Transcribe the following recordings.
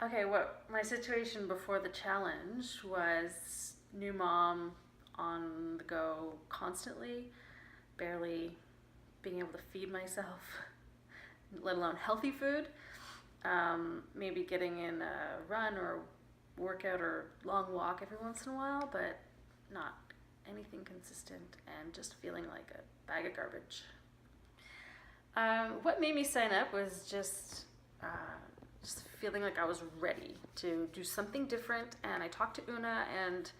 Okay, what my situation before the challenge was new mom on the go constantly, barely being able to feed myself, let alone healthy food. Maybe getting in a run or workout or long walk every once in a while, but not anything consistent and just feeling like a bag of garbage. What made me sign up was just feeling like I was ready to do something different. And I talked to Una, and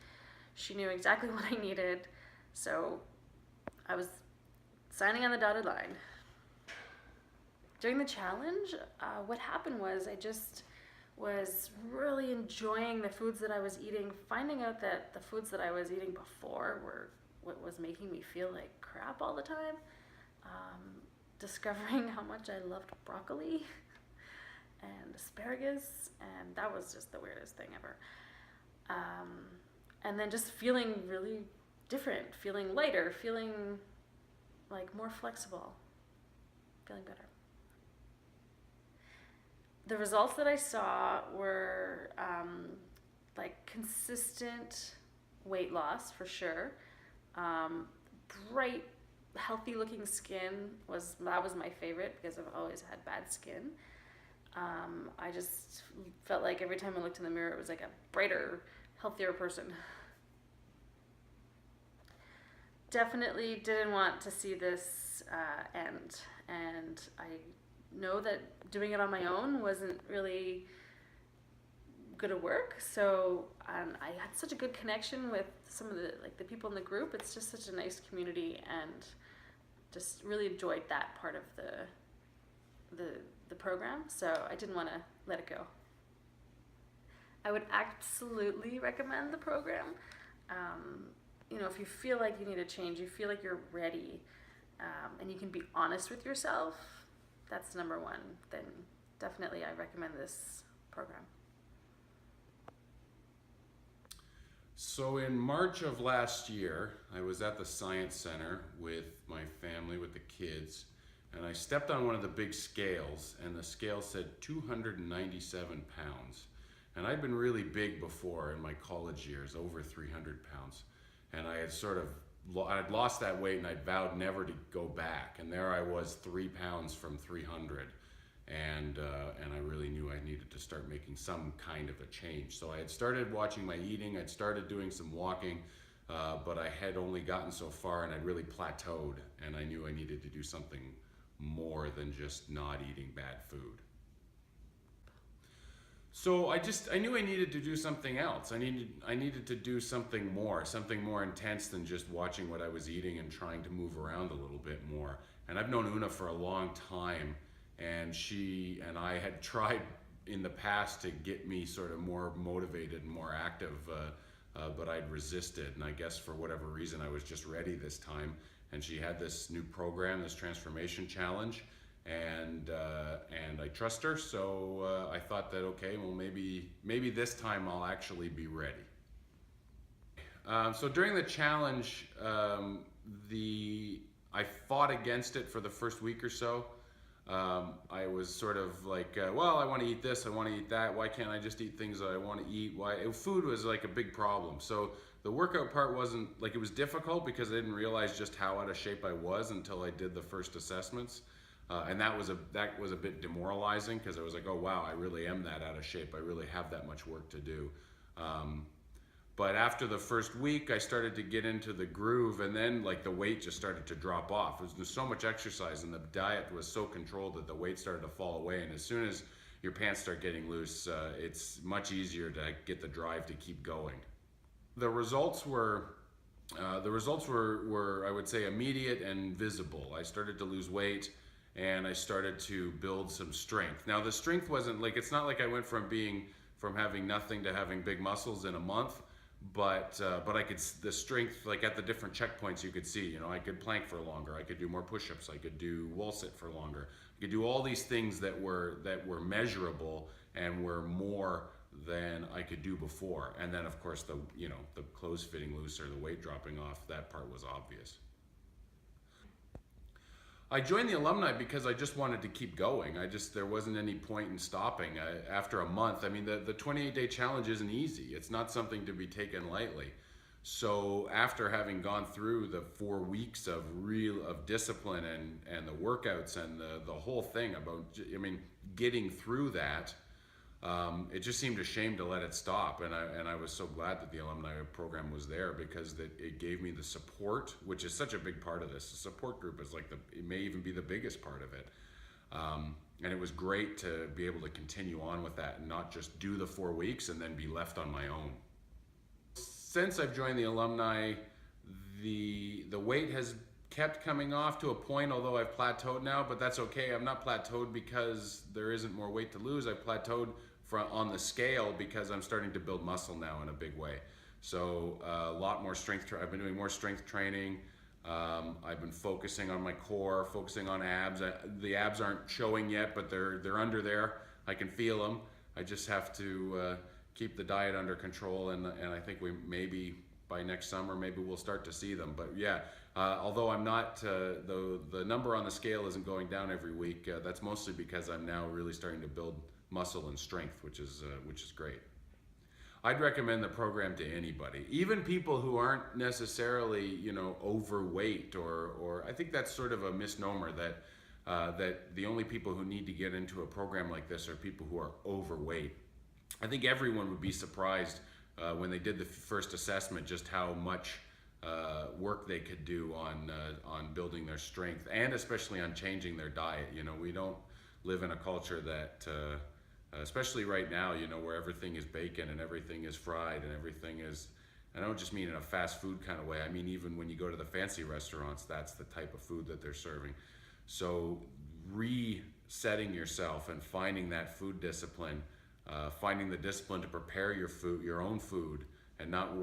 she knew exactly what I needed. So I was signing on the dotted line. During the challenge, what happened was I just was really enjoying the foods that I was eating, finding out that the foods that I was eating before were what was making me feel like crap all the time. Discovering how much I loved broccoli and asparagus, and that was just the weirdest thing ever. Um, and then just feeling really different, feeling lighter, feeling like more flexible, feeling better. The results that I saw were like consistent weight loss for sure. Um, Bright, healthy looking skin was my favorite because I've always had bad skin. I just felt like every time I looked in the mirror, it was like a brighter, healthier person. Definitely didn't want to see this end, and I know that doing it on my own wasn't really gonna work. So I had such a good connection with some of the people in the group. It's just such a nice community, and just really enjoyed that part of the program. So I didn't want to let it go. I would absolutely recommend the program. Um, if you feel like you need a change, you feel like you're ready, and you can be honest with yourself, that's number one, then definitely I recommend this program. So in March of last year, I was at the Science Center with my family, with the kids, and I stepped on one of the big scales, and the scale said 297 pounds. And I'd been really big before in my college years, over 300 pounds. And I had I'd lost that weight, and I'd vowed never to go back. And there I was, 3 pounds from 300. And I really knew I needed to start making some kind of a change. So I had started watching my eating, I'd started doing some walking, but I had only gotten so far, and I'd really plateaued, and I knew I needed to do something more than just not eating bad food. So I knew I needed to do something else. I needed to do something more intense than just watching what I was eating and trying to move around a little bit more. And I've known Una for a long time, and she and I had tried in the past to get me sort of more motivated and more active, but I'd resisted. And I guess for whatever reason, I was just ready this time. And she had this new program, this transformation challenge, and I trust her. So I thought that, okay, well, maybe this time I'll actually be ready. So during the challenge, I fought against it for the first week or so. I was sort of like, well, I want to eat this, I want to eat that. Why can't I just eat things that I want to eat? Food was like a big problem. So the workout part wasn't like, it was difficult because I didn't realize just how out of shape I was until I did the first assessments. And that was a bit demoralizing because I was like, oh wow, I really am that out of shape. I really have that much work to do. But after the first week, I started to get into the groove, and then like the weight just started to drop off. There's so much exercise, and the diet was so controlled that the weight started to fall away. And as soon as your pants start getting loose, it's much easier to get the drive to keep going. The results were I would say, immediate and visible. I started to lose weight, and I started to build some strength. Now the strength wasn't like, it's not like I went from having nothing to having big muscles in a month. But I could, the strength, like at the different checkpoints, you could see, I could plank for longer, I could do more push-ups, I could do wall sit for longer, I could do all these things that were measurable and were more than I could do before. And then of course the clothes fitting loose or the weight dropping off, that part was obvious. I joined the alumni because I just wanted to keep going. There wasn't any point in stopping after a month. I mean, the 28-day challenge isn't easy. It's not something to be taken lightly. So after having gone through the 4 weeks of discipline and the workouts and the whole thing about, I mean, getting through that, it just seemed a shame to let it stop, and I was so glad that the alumni program was there, because it gave me the support, which is such a big part of this. The support group is it may even be the biggest part of it, and it was great to be able to continue on with that and not just do the 4 weeks and then be left on my own. Since I've joined the alumni, the weight has kept coming off to a point, although I've plateaued now, but that's okay. I'm not plateaued because there isn't more weight to lose. I've plateaued on the scale because I'm starting to build muscle now in a big way. So a lot more strength. I've been doing more strength training. I've been focusing on my core, focusing on abs. The abs aren't showing yet, but they're under there. I can feel them. I just have to keep the diet under control, and I think maybe by next summer maybe we'll start to see them. But yeah, although I'm not, the number on the scale isn't going down every week. That's mostly because I'm now really starting to build muscle and strength, which is great. I'd recommend the program to anybody, even people who aren't necessarily, overweight, or I think that's sort of a misnomer that the only people who need to get into a program like this are people who are overweight. I think everyone would be surprised when they did the first assessment just how much work they could do on building their strength, and especially on changing their diet. We don't live in a culture that especially right now, where everything is bacon and everything is fried and everything is, I don't just mean in a fast food kind of way. I mean, even when you go to the fancy restaurants, that's the type of food that they're serving. So resetting yourself and finding that food discipline, finding the discipline to prepare your own food, and not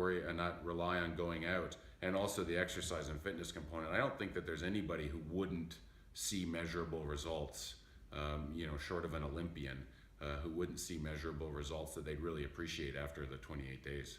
rely on going out, and also the exercise and fitness component. I don't think that there's anybody who wouldn't see measurable results, short of an Olympian, who wouldn't see measurable results that they'd really appreciate after the 28 days.